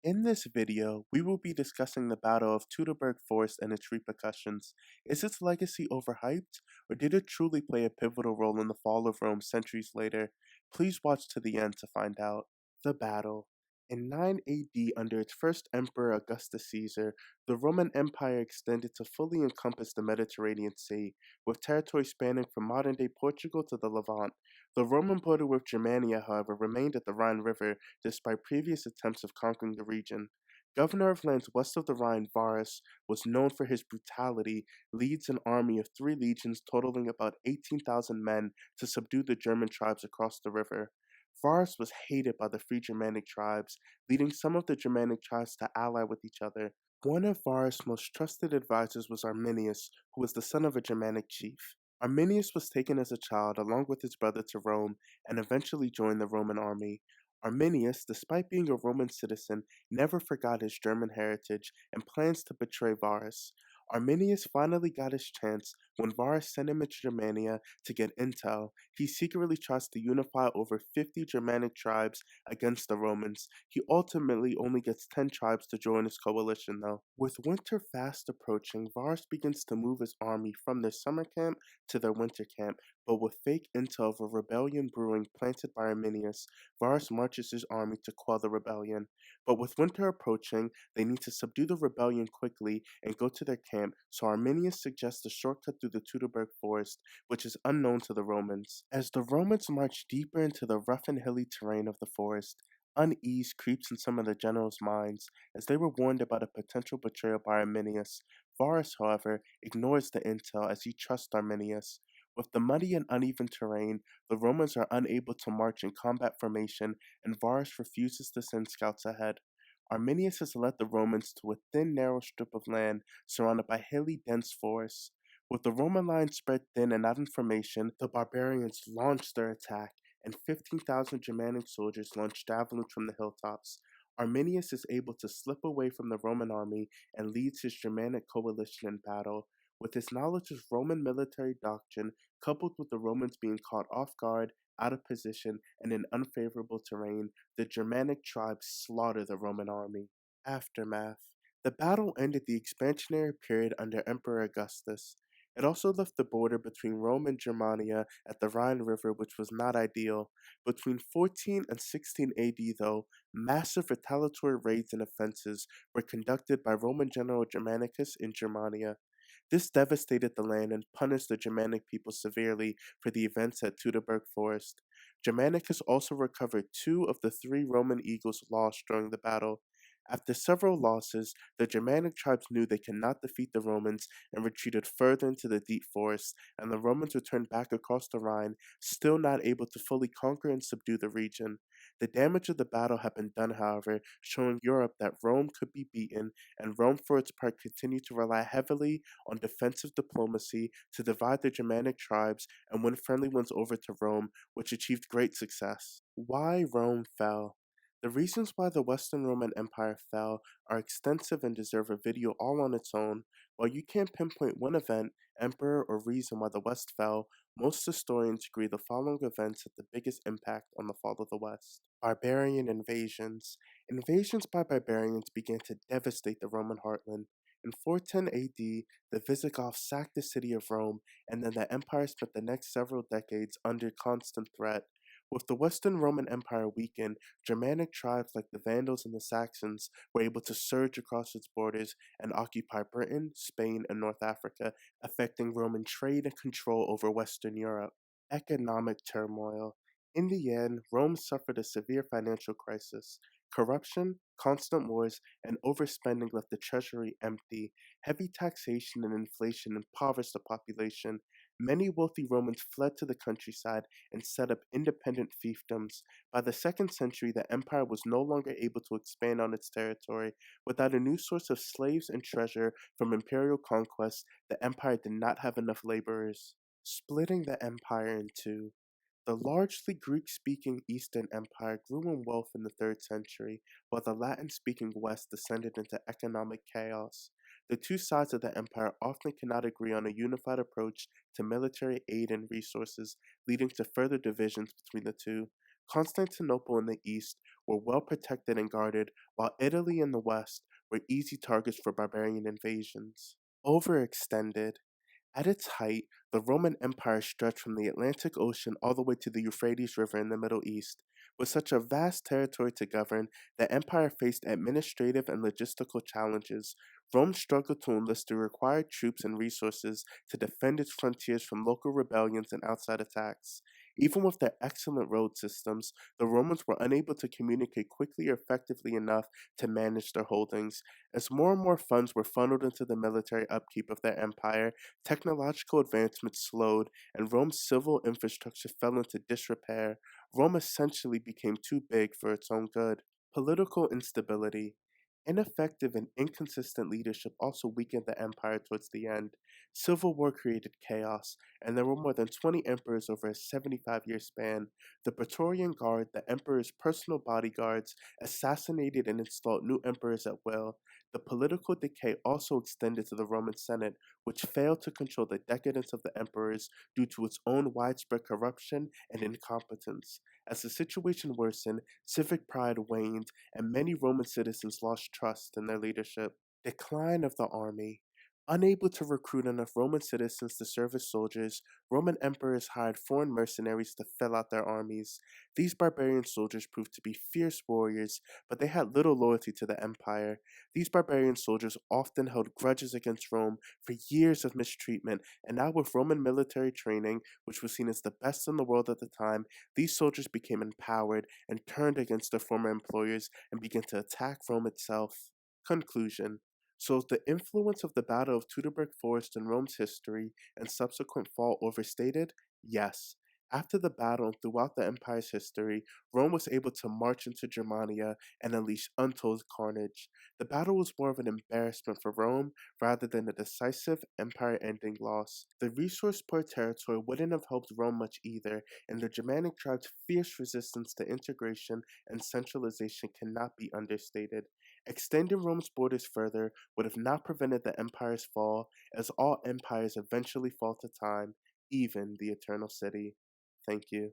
In this video, we will be discussing the Battle of Teutoburg Forest and its repercussions. Is its legacy overhyped, or did it truly play a pivotal role in the fall of Rome centuries later? Please watch to the end to find out. The battle. In 9 AD, under its first emperor Augustus Caesar, the Roman Empire extended to fully encompass the Mediterranean Sea, with territory spanning from modern-day Portugal to the Levant. The Roman border with Germania, however, remained at the Rhine River despite previous attempts of conquering the region. Governor of lands west of the Rhine, Varus, was known for his brutality, leads an army of 3 legions totaling about 18,000 men to subdue the German tribes across the river. Varus was hated by the free Germanic tribes, leading some of the Germanic tribes to ally with each other. One of Varus' most trusted advisors was Arminius, who was the son of a Germanic chief. Arminius was taken as a child along with his brother to Rome and eventually joined the Roman army. Arminius, despite being a Roman citizen, never forgot his German heritage and plans to betray Varus. Arminius finally got his chance when Varus sent him into Germania to get intel. He secretly tries to unify over 50 Germanic tribes against the Romans. He ultimately only gets 10 tribes to join his coalition, though. With winter fast approaching, Varus begins to move his army from their summer camp to their winter camp, but with fake intel of a rebellion brewing planted by Arminius, Varus marches his army to quell the rebellion. But with winter approaching, they need to subdue the rebellion quickly and go to their camp, so Arminius suggests a shortcut through the Teutoburg Forest, which is unknown to the Romans. As the Romans march deeper into the rough and hilly terrain of the forest, unease creeps in some of the generals' minds, as they were warned about a potential betrayal by Arminius. Varus, however, ignores the intel as he trusts Arminius. With the muddy and uneven terrain, the Romans are unable to march in combat formation, and Varus refuses to send scouts ahead. Arminius has led the Romans to a thin, narrow strip of land surrounded by hilly, dense forests. With the Roman line spread thin and out in formation, the barbarians launch their attack, and 15,000 Germanic soldiers launch javelins from the hilltops. Arminius is able to slip away from the Roman army and leads his Germanic coalition in battle. With his knowledge of Roman military doctrine, coupled with the Romans being caught off guard, out of position, and in unfavorable terrain, the Germanic tribes slaughter the Roman army. Aftermath. The battle ended the expansionary period under Emperor Augustus. It also left the border between Rome and Germania at the Rhine River, which was not ideal. Between 14 and 16 AD, though, massive retaliatory raids and offenses were conducted by Roman General Germanicus in Germania. This devastated the land and punished the Germanic people severely for the events at Teutoburg Forest. Germanicus also recovered 2 of the 3 Roman eagles lost during the battle. After several losses, the Germanic tribes knew they cannot defeat the Romans and retreated further into the deep forest, and the Romans returned back across the Rhine, still not able to fully conquer and subdue the region. The damage of the battle had been done, however, showing Europe that Rome could be beaten, and Rome for its part continued to rely heavily on defensive diplomacy to divide the Germanic tribes and win friendly ones over to Rome, which achieved great success. Why Rome fell. The reasons why the Western Roman Empire fell are extensive and deserve a video all on its own. While you can't pinpoint one event, emperor, or reason why the West fell, most historians agree the following events had the biggest impact on the fall of the West. Barbarian invasions. Invasions by barbarians began to devastate the Roman heartland. In 410 AD, the Visigoths sacked the city of Rome, and then the empire spent the next several decades under constant threat. With the Western Roman Empire weakened, Germanic tribes like the Vandals and the Saxons were able to surge across its borders and occupy Britain, Spain, and North Africa, affecting Roman trade and control over Western Europe. Economic turmoil. In the end, Rome suffered a severe financial crisis. Corruption, constant wars, and overspending left the treasury empty. Heavy taxation and inflation impoverished the population. Many wealthy Romans fled to the countryside and set up independent fiefdoms. By the 2nd century, the empire was no longer able to expand on its territory. Without a new source of slaves and treasure from imperial conquest, the empire did not have enough laborers. Splitting the empire in two. The largely Greek-speaking Eastern Empire grew in wealth in the 3rd century, while the Latin-speaking West descended into economic chaos. The two sides of the empire often cannot agree on a unified approach to military aid and resources, leading to further divisions between the two. Constantinople in the east, were well protected and guarded, while Italy and the West were easy targets for barbarian invasions. Overextended. At its height, the Roman Empire stretched from the Atlantic Ocean all the way to the Euphrates River in the Middle East. With such a vast territory to govern, the empire faced administrative and logistical challenges. Rome struggled to enlist the required troops and resources to defend its frontiers from local rebellions and outside attacks. Even with their excellent road systems, the Romans were unable to communicate quickly or effectively enough to manage their holdings. As more and more funds were funneled into the military upkeep of their empire, technological advancements slowed, and Rome's civil infrastructure fell into disrepair. Rome essentially became too big for its own good. Political instability. Ineffective and inconsistent leadership also weakened the empire towards the end. Civil war created chaos, and there were more than 20 emperors over a 75-year span. The Praetorian Guard, the emperor's personal bodyguards, assassinated and installed new emperors at will. The political decay also extended to the Roman Senate, which failed to control the decadence of the emperors due to its own widespread corruption and incompetence. As the situation worsened, civic pride waned, and many Roman citizens lost trust in their leadership. Decline of the army. Unable to recruit enough Roman citizens to serve as soldiers, Roman emperors hired foreign mercenaries to fill out their armies. These barbarian soldiers proved to be fierce warriors, but they had little loyalty to the empire. These barbarian soldiers often held grudges against Rome for years of mistreatment, and now with Roman military training, which was seen as the best in the world at the time, these soldiers became empowered and turned against their former employers and began to attack Rome itself. Conclusion. So is the influence of the Battle of Teutoburg Forest in Rome's history and subsequent fall overstated? Yes. After the battle and throughout the empire's history, Rome was able to march into Germania and unleash untold carnage. The battle was more of an embarrassment for Rome rather than a decisive empire-ending loss. The resource-poor territory wouldn't have helped Rome much either, and the Germanic tribes' fierce resistance to integration and centralization cannot be understated. Extending Rome's borders further would have not prevented the empire's fall, as all empires eventually fall to time, even the Eternal City. Thank you.